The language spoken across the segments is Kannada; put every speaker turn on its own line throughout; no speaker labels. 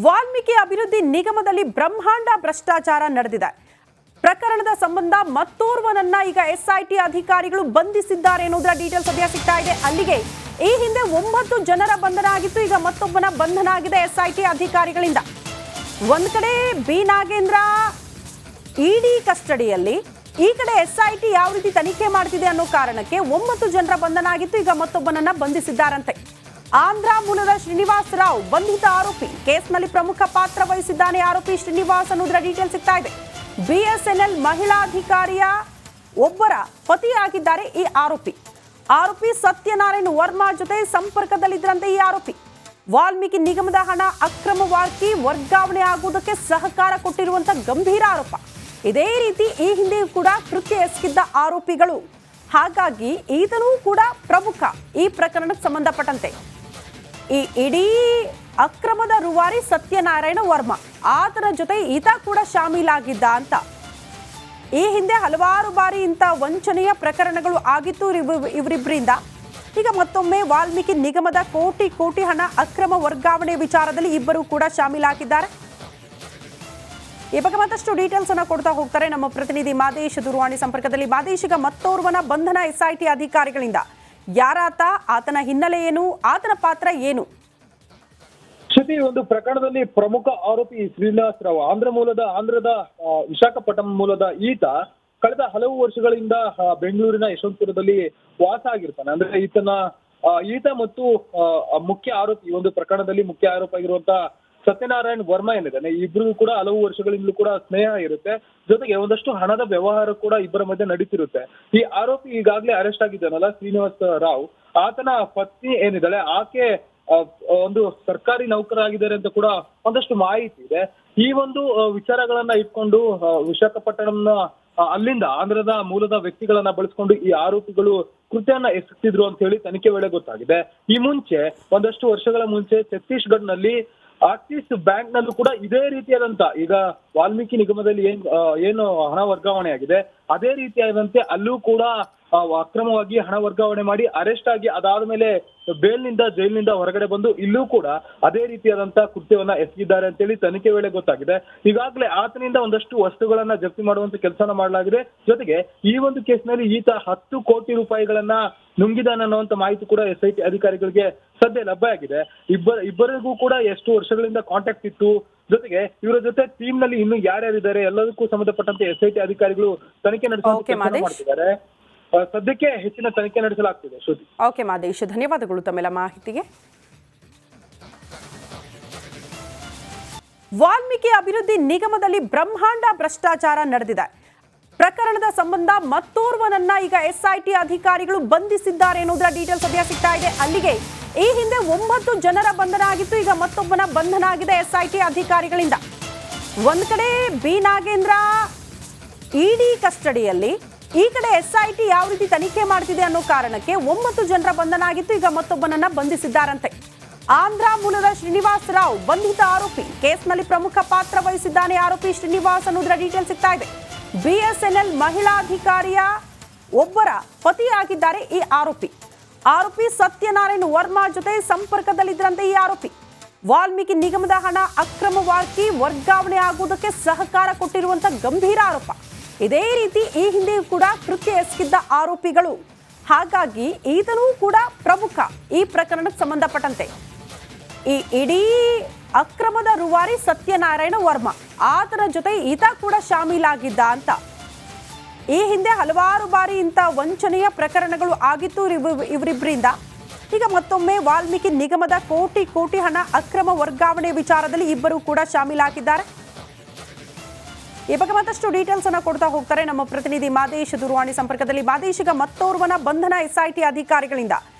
ವಾಲ್ಮೀಕಿ ಅಭಿವೃದ್ಧಿ ನಿಗಮದಲ್ಲಿ ಬ್ರಹ್ಮಾಂಡ ಭ್ರಷ್ಟಾಚಾರ ನಡೆದಿದೆ. ಪ್ರಕರಣದ ಸಂಬಂಧ ಮತ್ತೋರ್ವನನ್ನ ಈಗ ಎಸ್ಐಟಿ ಅಧಿಕಾರಿಗಳು ಬಂಧಿಸಿದ್ದಾರೆ ಅನ್ನೋದರ ಡೀಟೇಲ್ಸ್ ಸದ್ಯ ಸಿಗ್ತಾ ಇದೆ. ಅಲ್ಲಿಗೆ ಈ ಹಿಂದೆ 9 ಜನರ ಬಂಧನ ಆಗಿತ್ತು, ಈಗ ಮತ್ತೊಬ್ಬನ ಬಂಧನ ಆಗಿದೆ ಎಸ್ಐಟಿ ಅಧಿಕಾರಿಗಳಿಂದ. ಒಂದ್ ಕಡೆ ಬಿ ನಾಗೇಂದ್ರ ಇಡಿ ಕಸ್ಟಡಿಯಲ್ಲಿ, ಈ ಕಡೆ ಎಸ್ಐಟಿ ಯಾವ ರೀತಿ ತನಿಖೆ ಮಾಡ್ತಿದೆ ಅನ್ನೋ ಕಾರಣಕ್ಕೆ 9 ಜನರ ಬಂಧನ ಆಗಿತ್ತು, ಈಗ ಮತ್ತೊಬ್ಬನನ್ನ ಬಂಧಿಸಿದ್ದಾರಂತೆ. ಆಂಧ್ರ ಮೂಲದ ಶ್ರೀನಿವಾಸ್ ರಾವ್ ಬಂಧಿತ ಆರೋಪಿ. ಕೇಸ್ನಲ್ಲಿ ಪ್ರಮುಖ ಪಾತ್ರ ವಹಿಸಿದ್ದಾನೆ ಆರೋಪಿ ಶ್ರೀನಿವಾಸ್ ಅನ್ನೋದರ ಡೀಟೇಲ್ ಸಿಗ್ತಾ ಇದೆ. ಬಿಎಸ್ಎನ್ಎಲ್ ಮಹಿಳಾ ಅಧಿಕಾರಿಯ ಒಬ್ಬರ ಪತಿಯಾಗಿದ್ದಾರೆ ಈ ಆರೋಪಿ ಸತ್ಯನಾರಾಯಣ್ ವರ್ಮಾ ಜೊತೆ ಸಂಪರ್ಕದಲ್ಲಿದ್ದರಂತೆ ಈ ಆರೋಪಿ. ವಾಲ್ಮೀಕಿ ನಿಗಮದ ಹಣ ಅಕ್ರಮವಾಗಿ ವರ್ಗಾವಣೆ ಆಗುವುದಕ್ಕೆ ಸಹಕಾರ ಕೊಟ್ಟಿರುವಂತ ಗಂಭೀರ ಆರೋಪ. ಇದೇ ರೀತಿ ಈ ಹಿಂದೆಯೂ ಕೂಡ ಕೃತ್ಯ ಎಸಗಿದ್ದ ಆರೋಪಿಗಳು. ಹಾಗಾಗಿ ಈತನೂ ಕೂಡ ಪ್ರಮುಖ ಈ ಪ್ರಕರಣಕ್ಕೆ ಸಂಬಂಧಪಟ್ಟಂತೆ. ಈ ಇಡೀ ಅಕ್ರಮದ ರೂವಾರಿ ಸತ್ಯನಾರಾಯಣ ವರ್ಮಾ, ಆತನ ಜೊತೆ ಈತ ಕೂಡ ಶಾಮೀಲಾಗಿದ್ದ ಅಂತ. ಈ ಹಿಂದೆ ಹಲವಾರು ಬಾರಿ ಇಂಥ ವಂಚನೆಯ ಪ್ರಕರಣಗಳು ಆಗಿತ್ತು ಇವರಿಬ್ಬರಿಂದ. ಈಗ ಮತ್ತೊಮ್ಮೆ ವಾಲ್ಮೀಕಿ ನಿಗಮದ ಕೋಟಿ ಹಣ ಅಕ್ರಮ ವರ್ಗಾವಣೆ ವಿಚಾರದಲ್ಲಿ ಇಬ್ಬರು ಕೂಡ ಶಾಮೀಲಾಗಿದ್ದಾರೆ. ಈ ಬಗ್ಗೆ ಮತ್ತಷ್ಟು ಡೀಟೇಲ್ಸ್ ಅನ್ನ ಕೊಡ್ತಾ ಹೋಗ್ತಾರೆ ನಮ್ಮ ಪ್ರತಿನಿಧಿ ಮಾದೇಶ್ ದೂರವಾಣಿ ಸಂಪರ್ಕದಲ್ಲಿ. ಮಾದೇಶ್, ಈಗ ಮತ್ತೋರ್ವನ ಬಂಧನ ಎಸ್ಐಟಿ ಅಧಿಕಾರಿಗಳಿಂದ. ಯಾರಾತ, ಆತನ ಹಿನ್ನೆಲೆ ಏನು, ಆತನ ಪಾತ್ರ ಏನು?
ಶ್ರುತಿ, ಒಂದು ಪ್ರಕರಣದಲ್ಲಿ ಪ್ರಮುಖ ಆರೋಪಿ ಶ್ರೀನಿವಾಸ್ ರಾವ್, ಆಂಧ್ರದ ವಿಶಾಖಪಟ್ಟಣಂ ಮೂಲದ ಈತ ಕಳೆದ ಹಲವು ವರ್ಷಗಳಿಂದ ಬೆಂಗಳೂರಿನ ಯಶವಂತಪುರದಲ್ಲಿ ವಾಸ ಆಗಿರ್ತಾನೆ. ಅಂದ್ರೆ ಈತ ಮತ್ತು ಮುಖ್ಯ ಆರೋಪಿ, ಈ ಒಂದು ಪ್ರಕರಣದಲ್ಲಿ ಮುಖ್ಯ ಆರೋಪಿ ಆಗಿರುವಂತ ಸತ್ಯನಾರಾಯಣ್ ವರ್ಮಾ ಏನಿದ್ದಾನೆ, ಇಬ್ರಿಗೂ ಕೂಡ ಹಲವು ವರ್ಷಗಳಿಂದಲೂ ಕೂಡ ಸ್ನೇಹ ಇರುತ್ತೆ. ಜೊತೆಗೆ ಒಂದಷ್ಟು ಹಣದ ವ್ಯವಹಾರ ಕೂಡ ಇಬ್ಬರ ಮಧ್ಯೆ ನಡೀತಿರುತ್ತೆ. ಈ ಆರೋಪಿ ಈಗಾಗಲೇ ಅರೆಸ್ಟ್ ಆಗಿದ್ದಾನಲ್ಲ ಶ್ರೀನಿವಾಸ್ ರಾವ್, ಆತನ ಪತ್ನಿ ಏನಿದ್ದಾಳೆ ಆಕೆ ಒಂದು ಸರ್ಕಾರಿ ನೌಕರಾಗಿದ್ದಾರೆ ಅಂತ ಕೂಡ ಒಂದಷ್ಟು ಮಾಹಿತಿ ಇದೆ. ಈ ಒಂದು ವಿಚಾರಗಳನ್ನ ಇಟ್ಕೊಂಡು ವಿಶಾಖಪಟ್ಟಣಂನ ಅಲ್ಲಿಂದ ಆಂಧ್ರದ ಮೂಲದ ವ್ಯಕ್ತಿಗಳನ್ನ ಬಳಸ್ಕೊಂಡು ಈ ಆರೋಪಿಗಳು ಕೃತ್ಯನ ಎಸಗ್ತಿದ್ರು ಅಂತ ಹೇಳಿ ತನಿಖೆ ವೇಳೆ ಗೊತ್ತಾಗಿದೆ. ಈ ಮುಂಚೆ ಒಂದಷ್ಟು ವರ್ಷಗಳ ಮುಂಚೆ ಛತ್ತೀಸ್ಗಢನಲ್ಲಿ ಆಕ್ಸಿಸ್ ಬ್ಯಾಂಕ್ ನಲ್ಲೂ ಕೂಡ ಇದೇ ರೀತಿಯಾದಂತ, ಈಗ ವಾಲ್ಮೀಕಿ ನಿಗಮದಲ್ಲಿ ಏನು ಹಣ ವರ್ಗಾವಣೆ ಆಗಿದೆ ಅದೇ ರೀತಿಯಾದಂತೆ ಅಲ್ಲೂ ಕೂಡ ಅಕ್ರಮವಾಗಿ ಹಣ ವರ್ಗಾವಣೆ ಮಾಡಿ ಅರೆಸ್ಟ್ ಆಗಿ ಅದಾದ್ಮೇಲೆ ಜೈಲಿನಿಂದ ಹೊರಗಡೆ ಬಂದು ಇಲ್ಲೂ ಕೂಡ ಅದೇ ರೀತಿಯಾದಂತ ಕೃತ್ಯವನ್ನ ಎಸಗಿದ್ದಾರೆ ಅಂತೇಳಿ ತನಿಖೆ ವೇಳೆ ಗೊತ್ತಾಗಿದೆ. ಈಗಾಗಲೇ ಆತನಿಂದ ಒಂದಷ್ಟು ವಸ್ತುಗಳನ್ನ ಜಪ್ತಿ ಮಾಡುವಂತ ಕೆಲಸನ ಮಾಡಲಾಗಿದೆ. ಜೊತೆಗೆ ಈ ಒಂದು ಕೇಸ್ನಲ್ಲಿ ಈತ 10 ಕೋಟಿ ರೂಪಾಯಿಗಳನ್ನ ನುಂಗಿದಾನ ಅನ್ನುವಂತ ಮಾಹಿತಿ ಕೂಡ ಎಸ್ಐಟಿ ಅಧಿಕಾರಿಗಳಿಗೆ ಸದ್ಯ ಲಭ್ಯ ಆಗಿದೆ. ಇಬ್ಬರಿಗೂ ಕೂಡ ಎಷ್ಟು ವರ್ಷಗಳಿಂದ ಕಾಂಟ್ಯಾಕ್ಟ್ ಇತ್ತು, ಜೊತೆಗೆ ಇವರ ಜೊತೆ ಟೀಮ್ ನಲ್ಲಿ ಇನ್ನು ಯಾರ್ಯಾರಿದ್ದಾರೆ ಎಲ್ಲದಕ್ಕೂ ಸಂಬಂಧಪಟ್ಟಂತೆ ಎಸ್ಐಟಿ ಅಧಿಕಾರಿಗಳು ತನಿಖೆ ಮಾಡ್ತಿದ್ದಾರೆ. ಸದ್ಯಕ್ಕೆ ಹೆಚ್ಚಿನ ತನಿಖೆ ನಡೆಸಲಾಗ್ತಿದೆ. ಶ್ರುತಿ.
ಓಕೆ ಮಾದೇಶ್, ಧನ್ಯವಾದಗಳು ತಮ್ಮೆಲ್ಲ ಮಾಹಿತಿಗೆ. ವಾಲ್ಮೀಕಿ ಅಭಿವೃದ್ಧಿ ನಿಗಮದಲ್ಲಿ ಬ್ರಹ್ಮಾಂಡ ಭ್ರಷ್ಟಾಚಾರ ನಡೆದಿದೆ. ಪ್ರಕರಣದ ಸಂಬಂಧ ಮತ್ತೋರ್ವನನ್ನ ಈಗ ಎಸ್ಐಟಿ ಅಧಿಕಾರಿಗಳು ಬಂಧಿಸಿದ್ದಾರೆ ಅನ್ನೋದರ ಡೀಟೇಲ್ಸ್ ಸದ್ಯ ಸಿಗ್ತಾ ಇದೆ. ಅಲ್ಲಿಗೆ ಈ ಹಿಂದೆ 9 ಜನರ ಬಂಧನ ಆಗಿತ್ತು, ಈಗ ಮತ್ತೊಬ್ಬನ ಬಂಧನ ಆಗಿದೆ ಎಸ್ಐಟಿ ಅಧಿಕಾರಿಗಳಿಂದ. ಒಂದ್ ಕಡೆ ಬಿ ನಾಗೇಂದ್ರ ಇಡಿ ಕಸ್ಟಡಿಯಲ್ಲಿ, ಈ ಕಡೆ ಎಸ್ಐಟಿ ಯಾವ ರೀತಿ ತನಿಖೆ ಮಾಡ್ತಿದೆ ಅನ್ನೋ ಕಾರಣಕ್ಕೆ 9 ಜನರ ಬಂಧನ ಆಗಿತ್ತು, ಈಗ ಮತ್ತೊಬ್ಬನನ್ನ ಬಂಧಿಸಿದ್ದಾರಂತೆ. ಆಂಧ್ರ ಮೂಲದ ಶ್ರೀನಿವಾಸ್ ರಾವ್ ಬಂಧಿತ ಆರೋಪಿ. ಕೇಸ್ನಲ್ಲಿ ಪ್ರಮುಖ ಪಾತ್ರ ವಹಿಸಿದ್ದಾನೆ ಆರೋಪಿ ಶ್ರೀನಿವಾಸ್ ಅನ್ನೋದರ ಡೀಟೇಲ್ ಸಿಗ್ತಾ ಇದೆ. ಬಿಎಸ್ಎನ್ಎಲ್ ಮಹಿಳಾ ಅಧಿಕಾರಿಯ ಒಬ್ಬರ ಪತಿಯಾಗಿದ್ದಾರೆ ಈ ಆರೋಪಿ ಸತ್ಯನಾರಾಯಣ್ ವರ್ಮಾ ಜೊತೆ ಸಂಪರ್ಕದಲ್ಲಿದ್ದರಂತೆ ಈ ಆರೋಪಿ. ವಾಲ್ಮೀಕಿ ನಿಗಮದ ಹಣ ಅಕ್ರಮವಾಗಿ ವರ್ಗಾವಣೆ ಆಗುವುದಕ್ಕೆ ಸಹಕಾರ ಕೊಟ್ಟಿರುವಂತ ಗಂಭೀರ ಆರೋಪ. ಇದೇ ರೀತಿ ಈ ಹಿಂದೆಯೂ ಕೂಡ ಕೃತ್ಯ ಎಸಗಿದ್ದ ಆರೋಪಿಗಳು. ಹಾಗಾಗಿ ಈತನೂ ಕೂಡ ಪ್ರಮುಖ ಈ ಪ್ರಕರಣಕ್ಕೆ ಸಂಬಂಧಪಟ್ಟಂತೆ. ಈ ಇಡೀ ಅಕ್ರಮದ ರೂವಾರಿ ಸತ್ಯನಾರಾಯಣ ವರ್ಮಾ, ಆತನ ಜೊತೆ ಈತ ಕೂಡ ಶಾಮೀಲಾಗಿದ್ದ ಅಂತ. ಈ ಹಿಂದೆ ಹಲವಾರು ಬಾರಿ ಇಂಥ ವಂಚನೆಯ ಪ್ರಕರಣಗಳು ಆಗಿತ್ತು ಇವರಿಬ್ಬರಿಂದ. ಈಗ ಮತ್ತೊಮ್ಮೆ ವಾಲ್ಮೀಕಿ ನಿಗಮದ ಕೋಟಿ ಹಣ ಅಕ್ರಮ ವರ್ಗಾವಣೆ ವಿಚಾರದಲ್ಲಿ ಇಬ್ಬರು ಕೂಡ ಶಾಮೀಲಾಗಿದ್ದಾರೆ. ಈ ಬಗ್ಗೆ ಮತ್ತಷ್ಟು ಡೀಟೇಲ್ಸ್ ಅನ್ನ ಕೊಡ್ತಾ ಹೋಗ್ತಾರೆ ನಮ್ಮ ಪ್ರತಿನಿಧಿ ಮಾದೇಶ್ ದೂರವಾಣಿ ಸಂಪರ್ಕದಲ್ಲಿ. ಮಾದೇಶ್, ಈಗ ಮತ್ತೋರ್ವನ ಬಂಧನ ಎಸ್ಐಟಿ ಅಧಿಕಾರಿಗಳಿಂದ.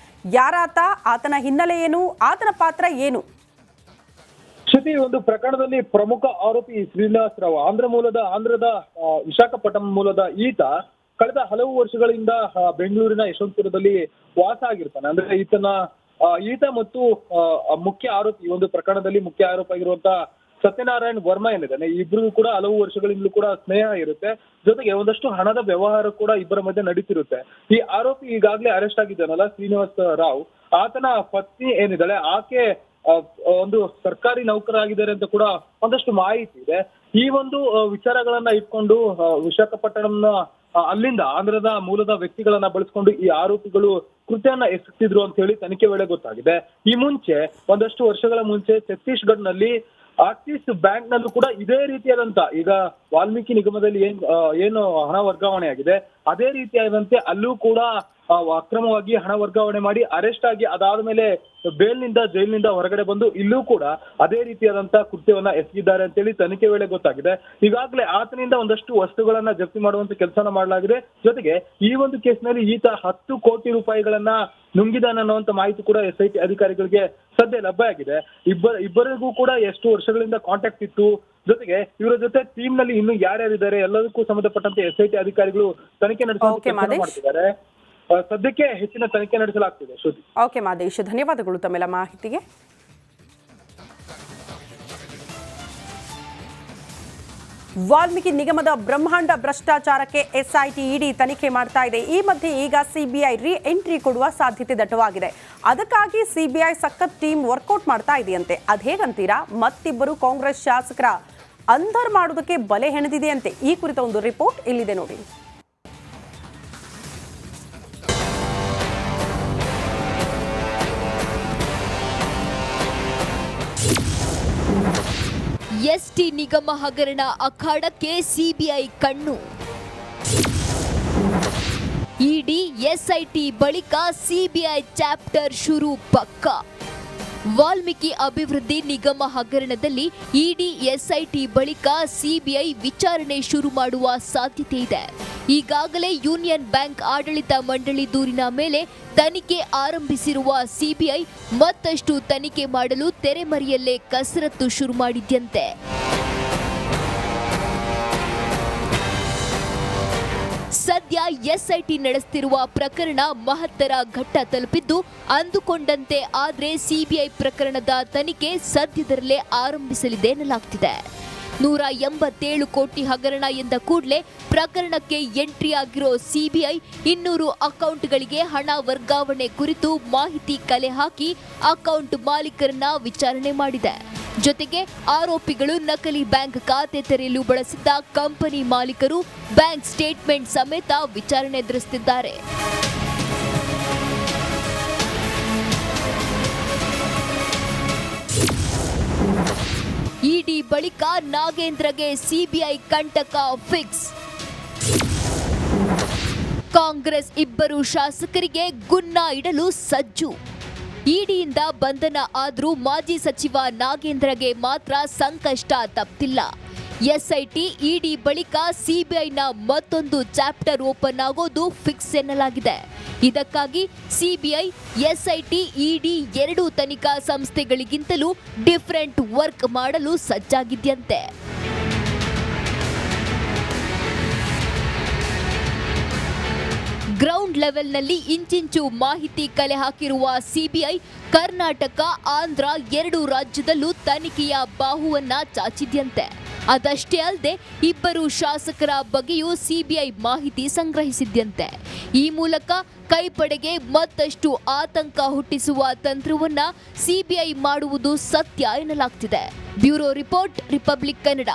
ಯಾರಾತ, ಆತನ ಹಿನ್ನೆಲೆ ಏನು, ಆತನ ಪಾತ್ರ ಏನು?
ಶ್ರುತಿ, ಒಂದು ಪ್ರಕರಣದಲ್ಲಿ ಪ್ರಮುಖ ಆರೋಪಿ ಶ್ರೀನಿವಾಸ್ ರಾವ್, ಆಂಧ್ರದ ವಿಶಾಖಪಟ್ಟಣಂ ಮೂಲದ ಈತ ಕಳೆದ ಹಲವು ವರ್ಷಗಳಿಂದ ಬೆಂಗಳೂರಿನ ಯಶವಂತಪುರದಲ್ಲಿ ವಾಸ ಆಗಿರ್ತಾನೆ. ಅಂದ್ರೆ ಈತ ಮತ್ತು ಮುಖ್ಯ ಆರೋಪಿ, ಈ ಒಂದು ಪ್ರಕರಣದಲ್ಲಿ ಮುಖ್ಯ ಆರೋಪಿ ಆಗಿರುವಂತ ಸತ್ಯನಾರಾಯಣ್ ವರ್ಮಾ ಏನಿದ್ದಾನೆ, ಇಬ್ರಿಗೂ ಕೂಡ ಹಲವು ವರ್ಷಗಳಿಂದಲೂ ಕೂಡ ಸ್ನೇಹ ಇರುತ್ತೆ. ಜೊತೆಗೆ ಒಂದಷ್ಟು ಹಣದ ವ್ಯವಹಾರ ಕೂಡ ಇಬ್ಬರ ಮಧ್ಯೆ ನಡೀತಿರುತ್ತೆ. ಈ ಆರೋಪಿ ಈಗಾಗಲೇ ಅರೆಸ್ಟ್ ಆಗಿದ್ದಾನಲ್ಲ ಶ್ರೀನಿವಾಸ್ ರಾವ್, ಆತನ ಪತ್ನಿ ಏನಿದ್ದಾಳೆ ಆಕೆ ಒಂದು ಸರ್ಕಾರಿ ನೌಕರರಾಗಿದ್ದಾರೆ ಅಂತ ಕೂಡ ಒಂದಷ್ಟು ಮಾಹಿತಿ ಇದೆ. ಈ ಒಂದು ವಿಚಾರಗಳನ್ನ ಇಟ್ಕೊಂಡು ವಿಶಾಖಪಟ್ಟಣಂನ ಅಲ್ಲಿಂದ ಆಂಧ್ರದ ಮೂಲದ ವ್ಯಕ್ತಿಗಳನ್ನ ಬಳಸ್ಕೊಂಡು ಈ ಆರೋಪಿಗಳು ಕೃತ್ಯವನ್ನ ಎಸಗ್ತಿದ್ರು ಅಂತ ಹೇಳಿ ತನಿಖೆ ವೇಳೆ ಗೊತ್ತಾಗಿದೆ. ಈ ಮುಂಚೆ ಒಂದಷ್ಟು ವರ್ಷಗಳ ಮುಂಚೆ ಛತ್ತೀಸ್ಗಢನಲ್ಲಿ ಆಕ್ಸಿಸ್ ಬ್ಯಾಂಕ್ ನಲ್ಲೂ ಕೂಡ ಇದೇ ರೀತಿಯಾದಂತ ಈಗ ವಾಲ್ಮೀಕಿ ನಿಗಮದಲ್ಲಿ ಏನು ಹಣ ವರ್ಗಾವಣೆ ಆಗಿದೆ ಅದೇ ರೀತಿಯಾದಂತೆ ಅಲ್ಲೂ ಕೂಡ ಅಕ್ರಮವಾಗಿ ಹಣ ವರ್ಗಾವಣೆ ಮಾಡಿ ಅರೆಸ್ಟ್ ಆಗಿ ಅದಾದ್ಮೇಲೆ ಜೈಲಿನಿಂದ ಹೊರಗಡೆ ಬಂದು ಇಲ್ಲೂ ಕೂಡ ಅದೇ ರೀತಿಯಾದಂತ ಕೃತ್ಯವನ್ನ ಎಸಗಿದ್ದಾರೆ ಅಂತೇಳಿ ತನಿಖೆ ವೇಳೆ ಗೊತ್ತಾಗಿದೆ. ಈಗಾಗಲೇ ಆತನಿಂದ ಒಂದಷ್ಟು ವಸ್ತುಗಳನ್ನ ಜಪ್ತಿ ಮಾಡುವಂತ ಕೆಲಸನ ಮಾಡಲಾಗಿದೆ. ಜೊತೆಗೆ ಈ ಒಂದು ಕೇಸ್ನಲ್ಲಿ ಈತ 10 ಕೋಟಿ ರೂಪಾಯಿಗಳನ್ನ ನುಂಗಿದಾನನ್ನುವಂತ ಮಾಹಿತಿ ಕೂಡ SIT ಅಧಿಕಾರಿಗಳಿಗೆ ಸದ್ಯ ಲಭ್ಯ ಆಗಿದೆ. ಇಬ್ಬರಿಗೂ ಕೂಡ ಎಷ್ಟು ವರ್ಷಗಳಿಂದ ಕಾಂಟ್ಯಾಕ್ಟ್ ಇತ್ತು, ಜೊತೆಗೆ ಇವರ ಜೊತೆ ಟೀಮ್ ನಲ್ಲಿ ಇನ್ನು ಯಾರ್ಯಾರಿದ್ದಾರೆ ಎಲ್ಲದಕ್ಕೂ ಸಂಬಂಧಪಟ್ಟಂತೆ SIT ಅಧಿಕಾರಿಗಳು ತನಿಖೆ ನಡೆಸುವಂತ ಮಾಡ್ತಿದ್ದಾರೆ. ಸದ್ಯಕ್ಕೆ ಹೆಚ್ಚಿನ ತನಿಖೆ ನಡೆಸಲಾಗ್ತಿದೆ. ಶ್ರುತಿ.
ಓಕೆ ಮಾದೇಶ್, ಧನ್ಯವಾದಗಳು ತಮ್ಮೆಲ್ಲ ಮಾಹಿತಿಗೆ. ವಾಲ್ಮೀಕಿ ನಿಗಮದ ಬ್ರಹ್ಮಾಂಡ ಭ್ರಷ್ಟಾಚಾರಕ್ಕೆ SIT ಇಡಿ ತನಿಖೆ ಮಾಡ್ತಾ ಇದೆ. ಈ ಮಧ್ಯೆ ಈಗ CBI ರೀ ಎಂಟ್ರಿ ಕೊಡುವ ಸಾಧ್ಯತೆ ದಟ್ಟವಾಗಿದೆ. ಅದಕ್ಕಾಗಿ CBI ಸಖತ್ ಟೀಮ್ ವರ್ಕೌಟ್ ಮಾಡ್ತಾ ಇದೆಯಂತೆ. ಅದೇಗಂತೀರಾ, ಮತ್ತಿಬ್ಬರು ಕಾಂಗ್ರೆಸ್ ಶಾಸಕರ ಅಂಧರ್ ಮಾಡೋದಕ್ಕೆ ಬಲೆ ಹೆಣೆದಿದೆಯಂತೆ. ಈ ಕುರಿತ ಒಂದು ರಿಪೋರ್ಟ್ ಇಲ್ಲಿದೆ ನೋಡಿ.
ST ನಿಗಮ ಹಗರಣ ಅಖಾಡಕ್ಕೆ CBI ಕಣ್ಣು. ಇಡಿ SIT ಬಳಿಕ CBI ಚಾಪ್ಟರ್ ಶುರು ಪಕ್ಕ. ವಾಲ್ಮೀಕಿ ಅಭಿವೃದ್ಧಿ ನಿಗಮ ಹಗರಣದಲ್ಲಿ ಇಡಿ SIT ಬಳಿಕ CBI ವಿಚಾರಣೆ ಶುರು ಮಾಡುವ ಸಾಧ್ಯತೆ ಇದೆ. ಈಗಾಗಲೇ ಯೂನಿಯನ್ ಬ್ಯಾಂಕ್ ಆಡಳಿತ ಮಂಡಳಿ ದೂರಿನ ಮೇಲೆ ತನಿಖೆ ಆರಂಭಿಸಿರುವ CBI ಮತ್ತಷ್ಟು ತನಿಖೆ ಮಾಡಲು ತೆರೆಮರೆಯಲ್ಲೇ ಕಸರತ್ತು ಶುರು ಮಾಡಿದ್ಯಂತೆ. ಸದ್ಯ SIT ನಡೆಸುತ್ತಿರುವ ಪ್ರಕರಣ ಮಹತ್ತರ ಘಟ್ಟ ತಲುಪಿದ್ದು, ಅಂದುಕೊಂಡಂತೆ ಆದ್ರೆ CBI ಪ್ರಕರಣದ ತನಿಖೆ ಸದ್ಯದಲ್ಲೇ ಆರಂಭಿಸಲಿದೆ ಎನ್ನಲಾಗ್ತಿದೆ. 187 ಕೋಟಿ ಹಗರಣ ಎಂದ ಕೂಡಲೇ ಪ್ರಕರಣಕ್ಕೆ ಎಂಟ್ರಿ ಆಗಿರೋ CBI 200 ಅಕೌಂಟ್ಗಳಿಗೆ ಹಣ ವರ್ಗಾವಣೆ ಕುರಿತು ಮಾಹಿತಿ ಕಲೆ ಹಾಕಿ ಅಕೌಂಟ್ ಮಾಲೀಕರನ್ನ ವಿಚಾರಣೆ ಮಾಡಿದೆ. ಜೊತೆಗೆ ಆರೋಪಿಗಳು ನಕಲಿ ಬ್ಯಾಂಕ್ ಖಾತೆ ತೆರೆಯಲು ಬಳಸಿದ್ದ ಕಂಪನಿ ಮಾಲೀಕರು ಬ್ಯಾಂಕ್ ಸ್ಟೇಟ್ಮೆಂಟ್ ಸಮೇತ ವಿಚಾರಣೆ ಎದುರಿಸುತ್ತಿದ್ದಾರೆ. ಇಡಿ ಬಳಿಕ ನಾಗೇಂದ್ರಗೆ CBI ಕಂಟಕ ಫಿಕ್ಸ್. ಕಾಂಗ್ರೆಸ್ ಇಬ್ಬರು ಶಾಸಕರಿಗೆ ಗುನ್ನ ಇಡಲು ಸಜ್ಜು. ಇಡಿಯಿಂದ ಬಂಧನ ಆದ್ರೂ ಮಾಜಿ ಸಚಿವ ನಾಗೇಂದ್ರಗೆ ಮಾತ್ರ ಸಂಕಷ್ಟ ತಪ್ಪಿಲ್ಲ. SIT ಇಡಿ ಬಳಿಕ CBIನ ಮತ್ತೊಂದು ಚಾಪ್ಟರ್ ಓಪನ್ ಆಗೋದು ಫಿಕ್ಸ್ ಎನ್ನಲಾಗಿದೆ. ಇದಕ್ಕಾಗಿ CBI, SIT, ಇಡಿ ಎರಡೂ ತನಿಖಾ ಸಂಸ್ಥೆಗಳಿಗಿಂತಲೂ ಡಿಫರೆಂಟ್ ವರ್ಕ್ ಮಾಡಲು ಸಜ್ಜಾಗಿದ್ಯಂತೆ. ಗ್ರೌಂಡ್ ಲೆವೆಲ್ನಲ್ಲಿ ಇಂಚಿಂಚು ಮಾಹಿತಿ ಕಲೆ ಹಾಕಿರುವ CBI ಕರ್ನಾಟಕ, ಆಂಧ್ರ ಎರಡೂ ರಾಜ್ಯದಲ್ಲೂ ತನಿಖೆಯ ಬಾಹುವನ್ನ ಚಾಚಿದ್ಯಂತೆ. ಅದಷ್ಟೇ ಅಲ್ಲದೆ ಇಬ್ಬರು ಶಾಸಕರ ಬಗ್ಗೆಯೂ CBI ಮಾಹಿತಿ ಸಂಗ್ರಹಿಸಿದ್ಯಂತೆ. ಈ ಮೂಲಕ ಕೈಪಡೆಗೆ ಮತ್ತಷ್ಟು ಆತಂಕ ಹುಟ್ಟಿಸುವ ತಂತ್ರವನ್ನ CBI ಮಾಡುವುದು ಸತ್ಯ ಎನ್ನಲಾಗ್ತಿದೆ. Bureau report, republic Kannada.